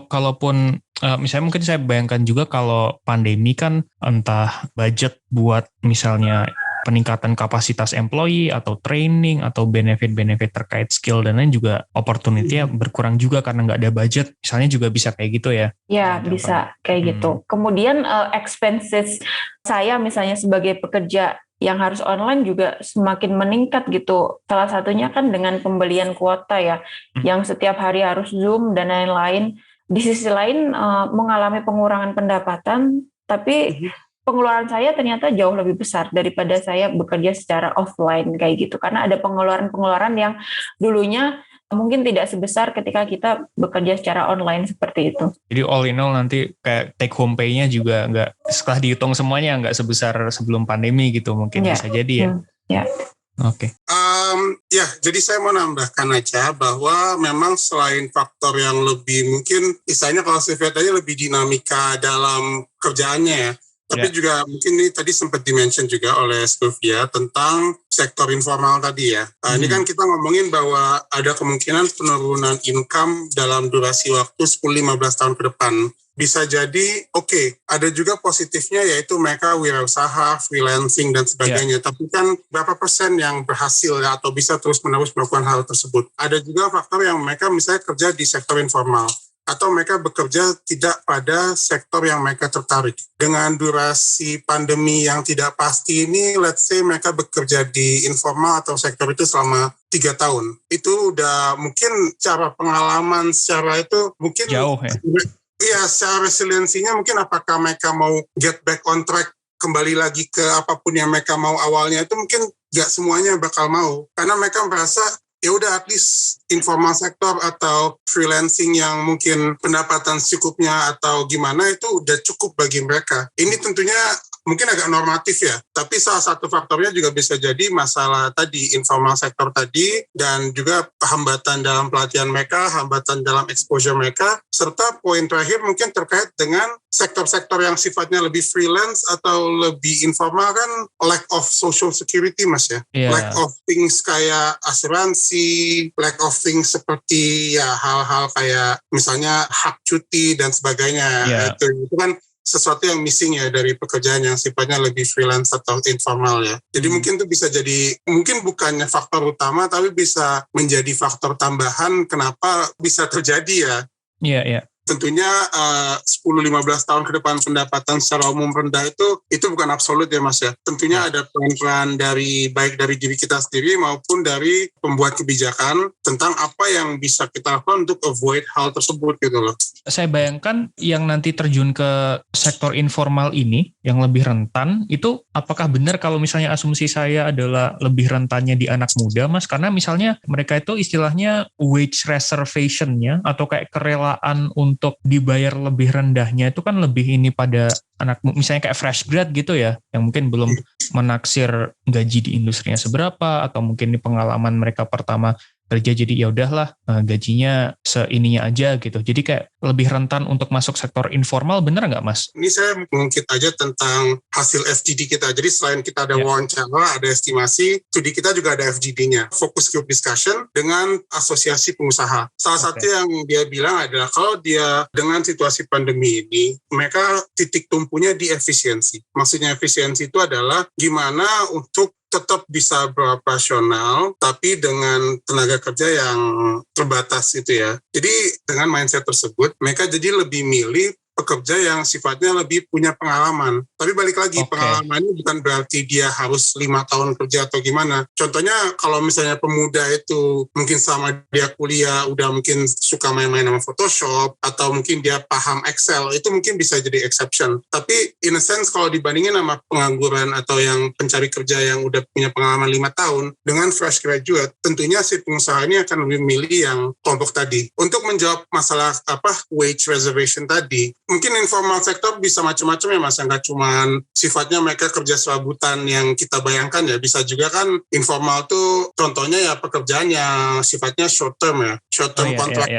kalaupun misalnya mungkin saya bayangkan juga kalau pandemi kan entah budget buat misalnya peningkatan kapasitas employee atau training atau benefit-benefit terkait skill dan lain juga opportunity-nya berkurang juga karena nggak ada budget. Misalnya juga bisa kayak gitu ya? Ya, bisa kayak gitu. Kemudian expenses saya misalnya sebagai pekerja yang harus online juga semakin meningkat gitu. Salah satunya kan dengan pembelian kuota ya, yang setiap hari harus Zoom dan lain-lain. Di sisi lain mengalami pengurangan pendapatan, tapi pengeluaran saya ternyata jauh lebih besar daripada saya bekerja secara offline kayak gitu. Karena ada pengeluaran-pengeluaran yang dulunya mungkin tidak sebesar ketika kita bekerja secara online seperti itu. Jadi all in all nanti kayak take home pay-nya juga nggak, setelah dihitung semuanya nggak sebesar sebelum pandemi gitu mungkin bisa jadi ya. Ya. Oke. Ya, jadi saya mau nambahkan aja bahwa memang selain faktor yang lebih mungkin istilahnya kalau saya lihat aja lebih dinamika dalam kerjaannya ya. Tapi juga mungkin ini tadi sempat dimention juga oleh Sylvia tentang sektor informal tadi ya. Ini kan kita ngomongin bahwa ada kemungkinan penurunan income dalam durasi waktu 10-15 tahun ke depan. Bisa jadi ada juga positifnya yaitu mereka wirausaha, freelancing dan sebagainya. Tapi kan berapa persen yang berhasil ya, atau bisa terus-menerus melakukan hal tersebut. Ada juga faktor yang mereka misalnya kerja di sektor informal, atau mereka bekerja tidak pada sektor yang mereka tertarik. Dengan durasi pandemi yang tidak pasti ini, let's say mereka bekerja di informal atau sektor itu selama 3 tahun. Itu udah mungkin cara pengalaman secara itu mungkin jauh ya? Iya, secara resiliensinya mungkin apakah mereka mau get back on track, kembali lagi ke apapun yang mereka mau awalnya, itu mungkin gak semuanya bakal mau. Karena mereka merasa ya udah at least informal sektor atau freelancing yang mungkin pendapatan secukupnya atau gimana itu udah cukup bagi mereka. Ini tentunya mungkin agak normatif ya, tapi salah satu faktornya juga bisa jadi masalah tadi, informal sektor tadi, dan juga hambatan dalam pelatihan mereka, hambatan dalam exposure mereka, serta poin terakhir mungkin terkait dengan sektor-sektor yang sifatnya lebih freelance atau lebih informal kan lack of social security mas ya. Lack of things kayak asuransi, lack of things seperti ya hal-hal kayak misalnya hak cuti dan sebagainya. Itu kan sesuatu yang missing ya dari pekerjaan yang sifatnya lebih freelance atau informal ya. Jadi mungkin itu bisa jadi, mungkin bukannya faktor utama tapi bisa menjadi faktor tambahan kenapa bisa terjadi ya. Iya. tentunya 10-15 tahun ke depan pendapatan secara umum rendah itu bukan absolut ya Mas ya. Tentunya ada peran-peran baik dari diri kita sendiri maupun dari pembuat kebijakan tentang apa yang bisa kita lakukan untuk avoid hal tersebut gitu loh. Saya bayangkan yang nanti terjun ke sektor informal ini yang lebih rentan itu apakah benar kalau misalnya asumsi saya adalah lebih rentannya di anak muda Mas? Karena misalnya mereka itu istilahnya wage reservation-nya atau kayak kerelaan untuk dibayar lebih rendahnya itu kan lebih ini pada anak misalnya kayak fresh grad gitu ya yang mungkin belum menaksir gaji di industrinya seberapa atau mungkin di pengalaman mereka pertama kerja jadi ya udahlah gajinya seininya aja gitu. Jadi kayak lebih rentan untuk masuk sektor informal, bener nggak Mas? Ini saya mengungkit aja tentang hasil FGD kita. Jadi selain kita ada wawancara, ada estimasi, studi kita juga ada FGD-nya. Focus group discussion dengan asosiasi pengusaha. Salah satu yang dia bilang adalah kalau dia dengan situasi pandemi ini, mereka titik tumpunya di efisiensi. Maksudnya efisiensi itu adalah gimana untuk tetap bisa beroperasional tapi dengan tenaga kerja yang terbatas itu ya. Jadi dengan mindset tersebut mereka jadi lebih milih pekerja yang sifatnya lebih punya pengalaman. Tapi balik lagi, pengalaman ini bukan berarti dia harus 5 tahun kerja atau gimana. Contohnya kalau misalnya pemuda itu mungkin sama dia kuliah udah mungkin suka main-main sama Photoshop atau mungkin dia paham Excel, itu mungkin bisa jadi exception. Tapi in a sense kalau dibandingin sama pengangguran atau yang pencari kerja yang udah punya pengalaman 5 tahun dengan fresh graduate, tentunya si pengusaha ini akan lebih milih yang kelompok tadi. Untuk menjawab masalah wage reservation tadi, mungkin informal sektor bisa macam-macam ya Mas, nggak cuman sifatnya mereka kerja serabutan yang kita bayangkan ya, bisa juga kan informal tuh contohnya ya pekerjaan yang sifatnya short term ya, short term kontrak.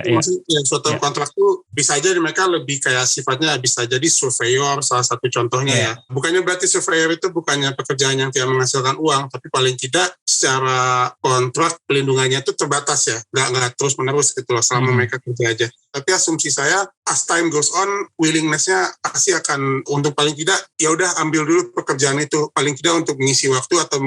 Short term kontrak tuh bisa aja mereka lebih kayak sifatnya bisa jadi surveyor salah satu contohnya ya. Bukannya berarti surveyor itu bukannya pekerjaan yang tidak menghasilkan uang, tapi paling tidak secara kontrak pelindungannya itu terbatas ya, nggak terus menerus gitu loh selama mereka kerja aja. Tapi asumsi saya as time goes on, willingness-nya pasti akan untuk paling tidak ya udah ambil dulu pekerjaan itu, paling tidak untuk mengisi waktu atau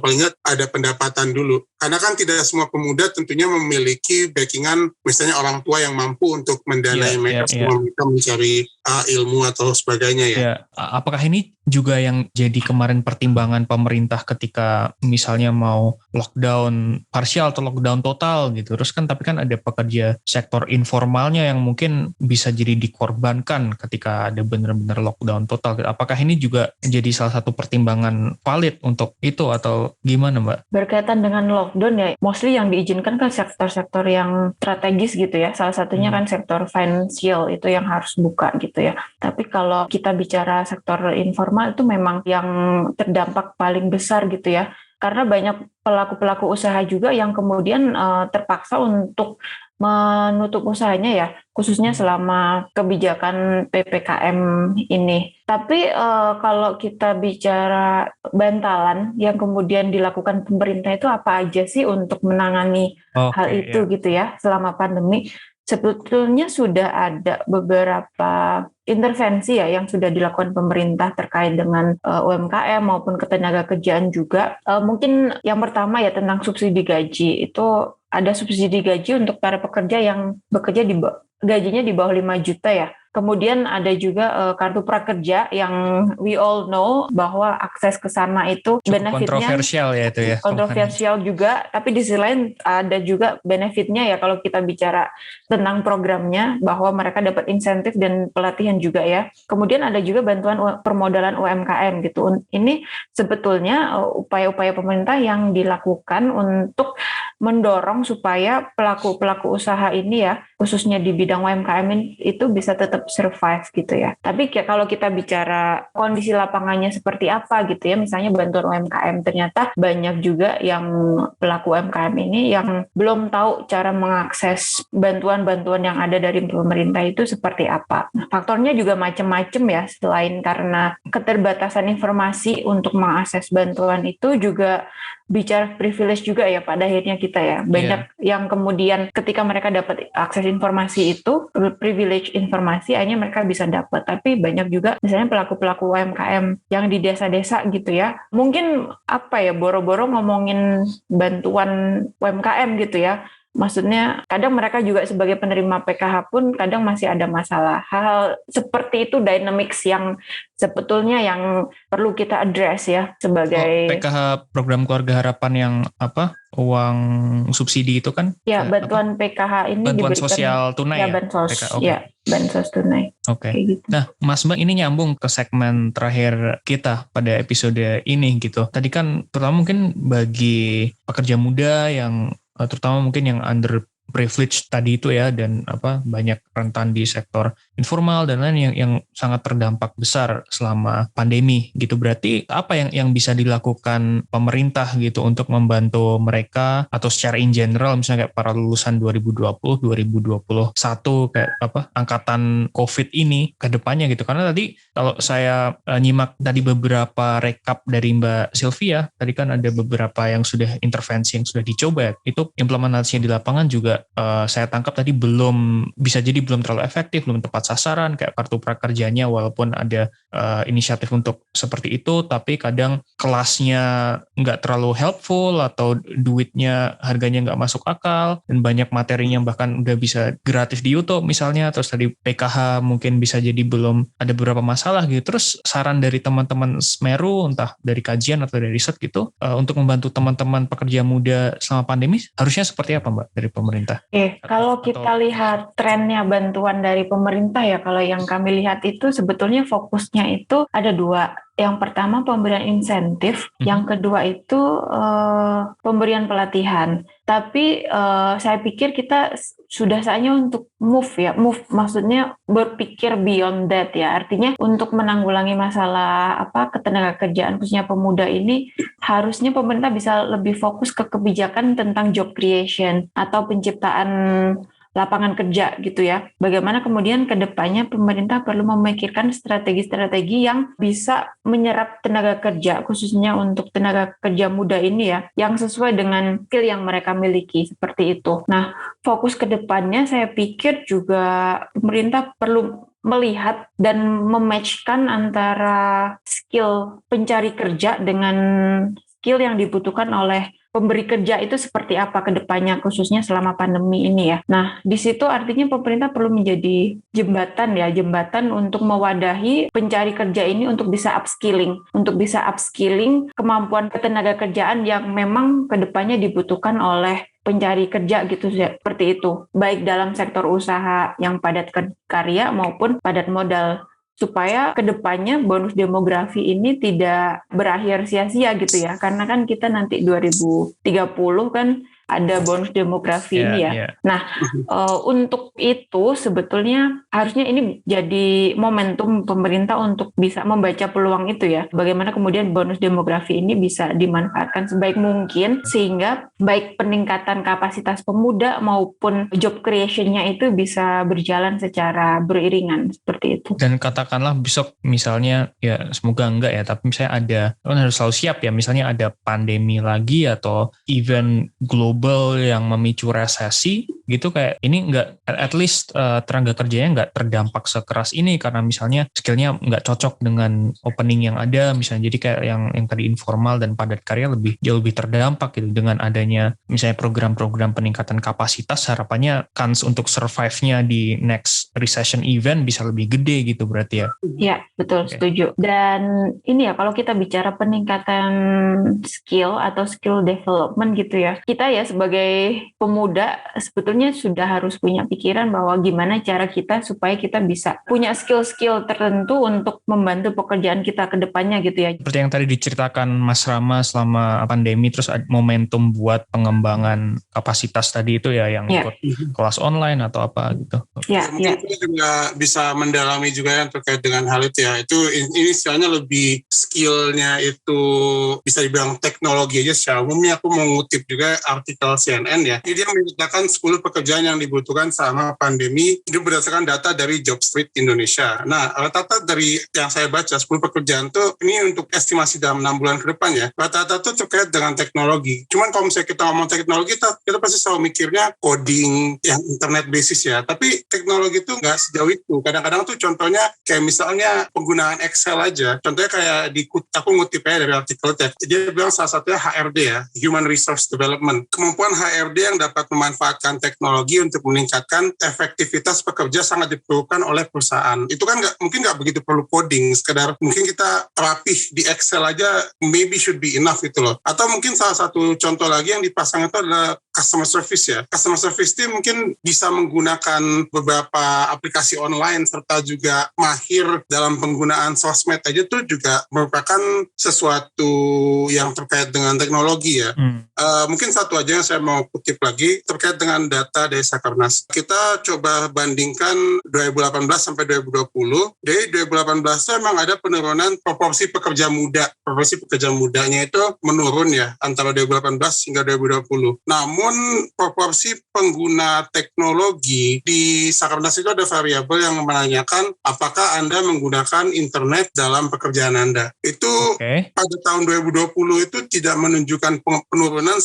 paling tidak ada pendapatan dulu. Karena kan tidak semua pemuda tentunya memiliki backingan misalnya orang tua yang mampu untuk mendanai mereka semua mereka mencari ilmu atau sebagainya ya. Apakah ini juga yang jadi kemarin pertimbangan pemerintah ketika misalnya mau lockdown parsial atau lockdown total gitu. Terus kan tapi kan ada pekerja sektor informalnya yang mungkin bisa jadi dikorbankan ketika ada benar-benar lockdown total. Apakah ini juga jadi salah satu pertimbangan valid untuk itu atau gimana Mbak? Berkaitan dengan lockdown ya, mostly yang diizinkan kan sektor-sektor yang strategis gitu ya. Salah satunya kan sektor financial itu yang harus buka gitu ya. Tapi kalau kita bicara sektor informal itu memang yang terdampak paling besar gitu ya. Karena banyak pelaku-pelaku usaha juga yang kemudian terpaksa untuk menutup usahanya ya, khususnya selama kebijakan PPKM ini. Tapi kalau kita bicara bantalan yang kemudian dilakukan pemerintah itu apa aja sih untuk menangani hal itu gitu ya selama pandemi? Sebetulnya sudah ada beberapa intervensi ya yang sudah dilakukan pemerintah terkait dengan UMKM maupun ketenaga kerjaan juga. Mungkin yang pertama ya tentang subsidi gaji. Itu ada subsidi gaji untuk para pekerja yang bekerja gajinya di bawah 5 juta ya. Kemudian ada juga kartu prakerja yang we all know bahwa akses ke sana itu cukup benefitnya kontroversial ya itu ya. Kontroversial juga, tapi di sisi lain ada juga benefitnya ya kalau kita bicara tentang programnya bahwa mereka dapat insentif dan pelatihan juga ya. Kemudian ada juga bantuan permodalan UMKM gitu. Ini sebetulnya upaya-upaya pemerintah yang dilakukan untuk mendorong supaya pelaku-pelaku usaha ini ya, khususnya di bidang UMKM itu bisa tetap survive gitu ya. Tapi kalau kita bicara kondisi lapangannya seperti apa gitu ya, misalnya bantuan UMKM, ternyata banyak juga yang pelaku UMKM ini yang belum tahu cara mengakses bantuan-bantuan yang ada dari pemerintah itu seperti apa. Faktornya juga macam-macam ya, selain karena keterbatasan informasi untuk mengakses bantuan itu juga bicara privilege juga ya pada akhirnya kita ya. Banyak yang kemudian ketika mereka dapat akses informasi itu, privilege informasi hanya mereka bisa dapat. Tapi banyak juga misalnya pelaku-pelaku UMKM yang di desa-desa gitu ya. Mungkin boro-boro ngomongin bantuan UMKM gitu ya. Maksudnya kadang mereka juga sebagai penerima PKH pun kadang masih ada masalah. Hal-hal seperti itu dynamics yang sebetulnya yang perlu kita address ya sebagai PKH program keluarga harapan yang uang subsidi itu kan? Ya, bantuan PKH ini bantuan diberikan sosial tunai ya? Bansos, okay. Ya, bansos tunai. Oke. Gitu. Nah, Mas Mbak, ini nyambung ke segmen terakhir kita pada episode ini gitu. Tadi kan terutama mungkin bagi pekerja muda yang terutama mungkin yang underprivileged tadi itu ya, dan banyak rentan di sektor informal dan lain yang sangat terdampak besar selama pandemi gitu. Berarti apa yang bisa dilakukan pemerintah gitu untuk membantu mereka, atau secara in general misalnya kayak para lulusan 2020, 2021 kayak angkatan COVID ini ke depannya gitu. Karena tadi kalau saya nyimak tadi beberapa rekap dari Mbak Sylvia, tadi kan ada beberapa yang sudah intervensi yang sudah dicoba ya. Itu implementasinya di lapangan juga saya tangkap tadi bisa jadi belum terlalu efektif, belum tepat sasaran, kayak kartu prakerjanya walaupun ada inisiatif untuk seperti itu, tapi kadang kelasnya nggak terlalu helpful atau duitnya harganya nggak masuk akal, dan banyak materinya bahkan udah bisa gratis di YouTube misalnya, terus tadi PKH mungkin bisa jadi belum, ada beberapa masalah gitu. Terus saran dari teman-teman Smeru, entah dari kajian atau dari riset gitu, untuk membantu teman-teman pekerja muda selama pandemi harusnya seperti apa Mbak dari pemerintah? Kalau kita lihat trennya bantuan dari pemerintah ya, kalau yang kami lihat itu sebetulnya fokusnya itu ada dua. Yang pertama pemberian insentif, yang kedua itu pemberian pelatihan. Tapi saya pikir kita sudah saatnya untuk move maksudnya berpikir beyond that ya. Artinya untuk menanggulangi masalah ketenagakerjaan khususnya pemuda ini, harusnya pemerintah bisa lebih fokus ke kebijakan tentang job creation atau penciptaan lapangan kerja gitu ya. Bagaimana kemudian ke depannya pemerintah perlu memikirkan strategi-strategi yang bisa menyerap tenaga kerja, khususnya untuk tenaga kerja muda ini ya, yang sesuai dengan skill yang mereka miliki, seperti itu. Nah, fokus ke depannya saya pikir juga pemerintah perlu melihat dan mematchkan antara skill pencari kerja dengan skill yang dibutuhkan oleh pemberi kerja itu seperti apa ke depannya, khususnya selama pandemi ini ya. Nah, di situ artinya pemerintah perlu menjadi jembatan untuk mewadahi pencari kerja ini untuk bisa upskilling kemampuan ketenaga kerjaan yang memang ke depannya dibutuhkan oleh pencari kerja gitu, seperti itu. Baik dalam sektor usaha yang padat karya maupun padat modal, supaya kedepannya bonus demografi ini tidak berakhir sia-sia gitu ya, karena kan kita nanti 2030 kan ada bonus demografi ini ya. Nah, untuk itu sebetulnya harusnya ini jadi momentum pemerintah untuk bisa membaca peluang itu ya. Bagaimana kemudian bonus demografi ini bisa dimanfaatkan sebaik mungkin sehingga baik peningkatan kapasitas pemuda maupun job creation-nya itu bisa berjalan secara beriringan seperti itu. Dan katakanlah besok misalnya, ya semoga enggak ya, tapi misalnya ada, kan harus selalu siap ya, misalnya ada pandemi lagi atau event global yang memicu resesi gitu, kayak ini enggak, at least tenaga kerjanya enggak terdampak sekeras ini karena misalnya skillnya enggak cocok dengan opening yang ada misalnya. Jadi kayak yang tadi informal dan padat karya jauh lebih terdampak gitu. Dengan adanya misalnya program-program peningkatan kapasitas, harapannya kans untuk survive-nya di next recession event bisa lebih gede gitu berarti ya. Ya, betul, setuju. Dan ini ya, kalau kita bicara peningkatan skill atau skill development gitu ya, kita ya sebagai pemuda sebetulnya sudah harus punya pikiran bahwa gimana cara kita supaya kita bisa punya skill-skill tertentu untuk membantu pekerjaan kita ke depannya gitu ya. Seperti yang tadi diceritakan Mas Rama selama pandemi, terus ada momentum buat pengembangan kapasitas tadi itu ya, yang ikut kelas online atau apa gitu. Mungkin kita juga bisa mendalami juga yang terkait dengan hal itu ya. Itu ini istilahnya lebih skillnya itu bisa dibilang teknologi aja secara umumnya. Aku mengutip juga artikel CNN ya. Jadi dia menyatakan 10 pekerjaan yang dibutuhkan selama pandemi itu berdasarkan data dari Jobstreet Indonesia. Nah, rata-rata dari yang saya baca 10 pekerjaan tuh ini untuk estimasi dalam 6 bulan ke depan ya. Rata-rata tuh terkait dengan teknologi. Cuman kalau misalnya kita ngomong teknologi, kita pasti selalu mikirnya coding yang internet basis ya. Tapi teknologi itu tuh nggak sejauh itu. Kadang-kadang tuh contohnya kayak misalnya penggunaan Excel aja. Contohnya kayak aku ngutipnya dari artikel dia bilang salah satunya HRD ya, Human Resource Development. Kemampuan HRD yang dapat memanfaatkan teknologi untuk meningkatkan efektivitas pekerja sangat diperlukan oleh perusahaan. Itu kan mungkin nggak begitu perlu coding, sekedar mungkin kita rapih di Excel aja maybe should be enough gitu loh. Atau mungkin salah satu contoh lagi yang dipasang itu adalah customer service ya. Customer service itu mungkin bisa menggunakan beberapa aplikasi online serta juga mahir dalam penggunaan sosmed aja tuh juga merupakan sesuatu yang terkait dengan teknologi ya. Mungkin satu aja yang saya mau kutip lagi terkait dengan data dari Sakernas. Kita coba bandingkan 2018 sampai 2020. Dari 2018 itu memang ada penurunan proporsi pekerja muda. Proporsi pekerja mudanya itu menurun ya antara 2018 hingga 2020. Namun proporsi pengguna teknologi di Sakernas itu ada variabel yang menanyakan apakah Anda menggunakan internet dalam pekerjaan Anda. Itu pada tahun 2020 itu tidak menunjukkan penurunan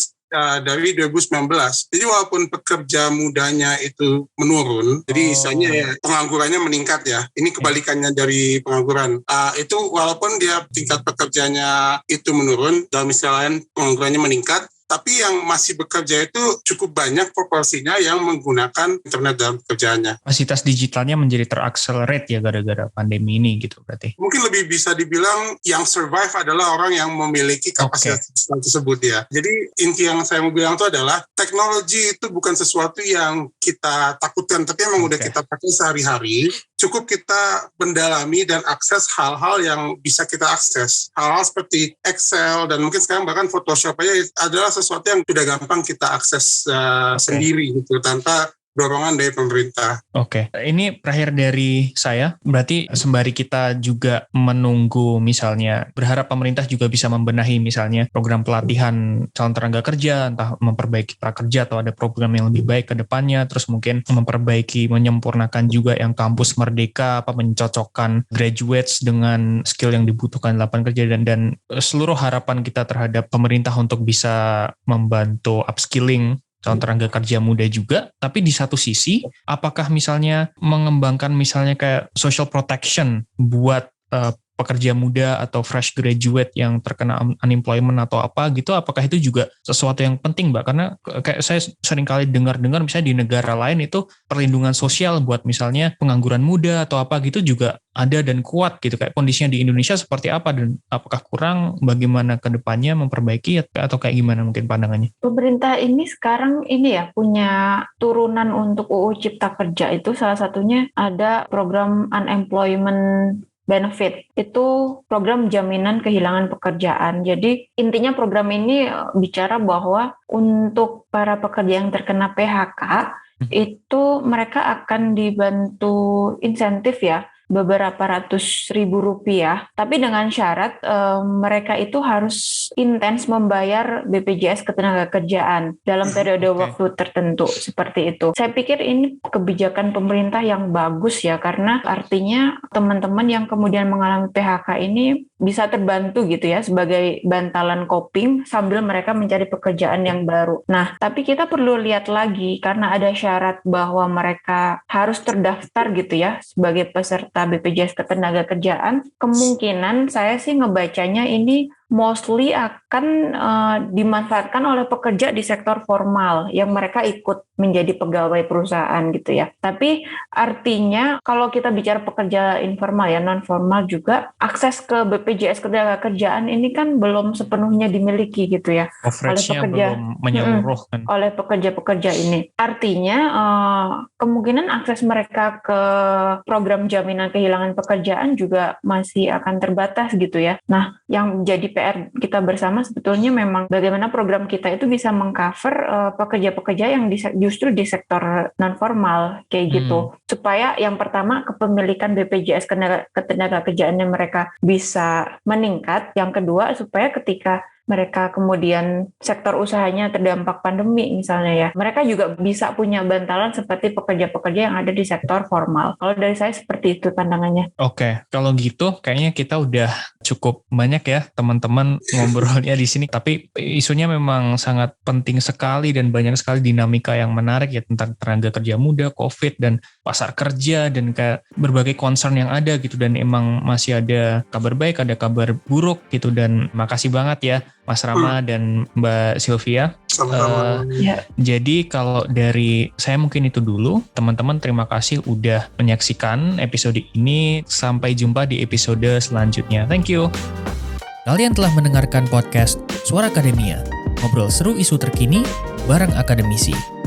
dari 2019. Jadi walaupun pekerja mudanya itu menurun, jadi misalnya ya, penganggurannya meningkat ya. Ini kebalikannya dari pengangguran. Itu walaupun dia tingkat pekerjanya itu menurun, dalam istilah lain penganggurannya meningkat, tapi yang masih bekerja itu cukup banyak proporsinya yang menggunakan internet dalam pekerjaannya. Kapasitas digitalnya menjadi terakselerate ya gara-gara pandemi ini gitu berarti? Mungkin lebih bisa dibilang yang survive adalah orang yang memiliki kapasitas digital tersebut ya. Jadi inti yang saya mau bilang itu adalah teknologi itu bukan sesuatu yang kita takutkan, tapi memang udah kita pakai sehari-hari. Cukup kita mendalami dan akses hal-hal yang bisa kita akses. Hal-hal seperti Excel dan mungkin sekarang bahkan Photoshop aja adalah sesuatu yang sudah gampang kita akses sendiri gitu tanpa dorongan dari pemerintah. Ini terakhir dari saya, berarti sembari kita juga menunggu misalnya, berharap pemerintah juga bisa membenahi misalnya program pelatihan calon tenaga kerja, entah memperbaiki prakerja atau ada program yang lebih baik ke depannya, terus mungkin memperbaiki, menyempurnakan juga yang kampus merdeka, mencocokkan graduates dengan skill yang dibutuhkan di lapangan kerja, dan seluruh harapan kita terhadap pemerintah untuk bisa membantu upskilling calon tenaga kerja muda juga, tapi di satu sisi, apakah misalnya mengembangkan misalnya kayak social protection buat pekerja muda atau fresh graduate yang terkena unemployment atau apa gitu, apakah itu juga sesuatu yang penting Mbak? Karena kayak saya sering kali dengar misalnya di negara lain itu perlindungan sosial buat misalnya pengangguran muda atau apa gitu juga ada dan kuat gitu. Kayak kondisinya di Indonesia seperti apa dan apakah kurang, bagaimana ke depannya memperbaiki atau kayak gimana mungkin pandangannya? Pemerintah ini sekarang ini ya punya turunan untuk UU Cipta Kerja, itu salah satunya ada program unemployment benefit, itu program jaminan kehilangan pekerjaan. Jadi intinya program ini bicara bahwa untuk para pekerja yang terkena PHK itu mereka akan dibantu insentif ya, beberapa ratus ribu rupiah, tapi dengan syarat mereka itu harus intens membayar BPJS Ketenagakerjaan dalam periode waktu tertentu seperti itu. Saya pikir ini kebijakan pemerintah yang bagus ya, karena artinya teman-teman yang kemudian mengalami PHK ini bisa terbantu gitu ya sebagai bantalan coping sambil mereka mencari pekerjaan yang baru. Nah, tapi kita perlu lihat lagi karena ada syarat bahwa mereka harus terdaftar gitu ya sebagai peserta BPJS Ketenagakerjaan. Kemungkinan saya sih ngebacanya ini mostly akan dimanfaatkan oleh pekerja di sektor formal yang mereka ikut menjadi pegawai perusahaan gitu ya. Tapi artinya kalau kita bicara pekerja informal ya, non formal juga, akses ke BPJS Ketenagakerjaan ini kan belum sepenuhnya dimiliki gitu ya oleh pekerja, belum menyeluruh kan. Oleh pekerja-pekerja ini. Artinya kemungkinan akses mereka ke program jaminan kehilangan pekerjaan juga masih akan terbatas gitu ya. Nah, yang jadi PR kita bersama sebetulnya memang bagaimana program kita itu bisa mengcover pekerja-pekerja yang justru di sektor non formal kayak gitu, supaya yang pertama kepemilikan BPJS Ketenagakerjaan yang mereka bisa meningkat, yang kedua supaya ketika mereka kemudian sektor usahanya terdampak pandemi misalnya ya, mereka juga bisa punya bantalan seperti pekerja-pekerja yang ada di sektor formal. Kalau dari saya seperti itu pandangannya. Oke, kalau gitu kayaknya kita udah cukup banyak ya teman-teman ngobrolnya di sini. Tapi isunya memang sangat penting sekali dan banyak sekali dinamika yang menarik ya tentang tenaga kerja muda, COVID dan pasar kerja dan kayak berbagai concern yang ada gitu. Dan emang masih ada kabar baik, ada kabar buruk gitu. Dan makasih banget ya Mas Rama dan Mbak Sylvia. Jadi kalau dari saya mungkin itu dulu. Teman-teman terima kasih udah menyaksikan episode ini. Sampai jumpa di episode selanjutnya. Thank you. Kalian telah mendengarkan podcast Suara Akademia. Ngobrol seru isu terkini bareng akademisi.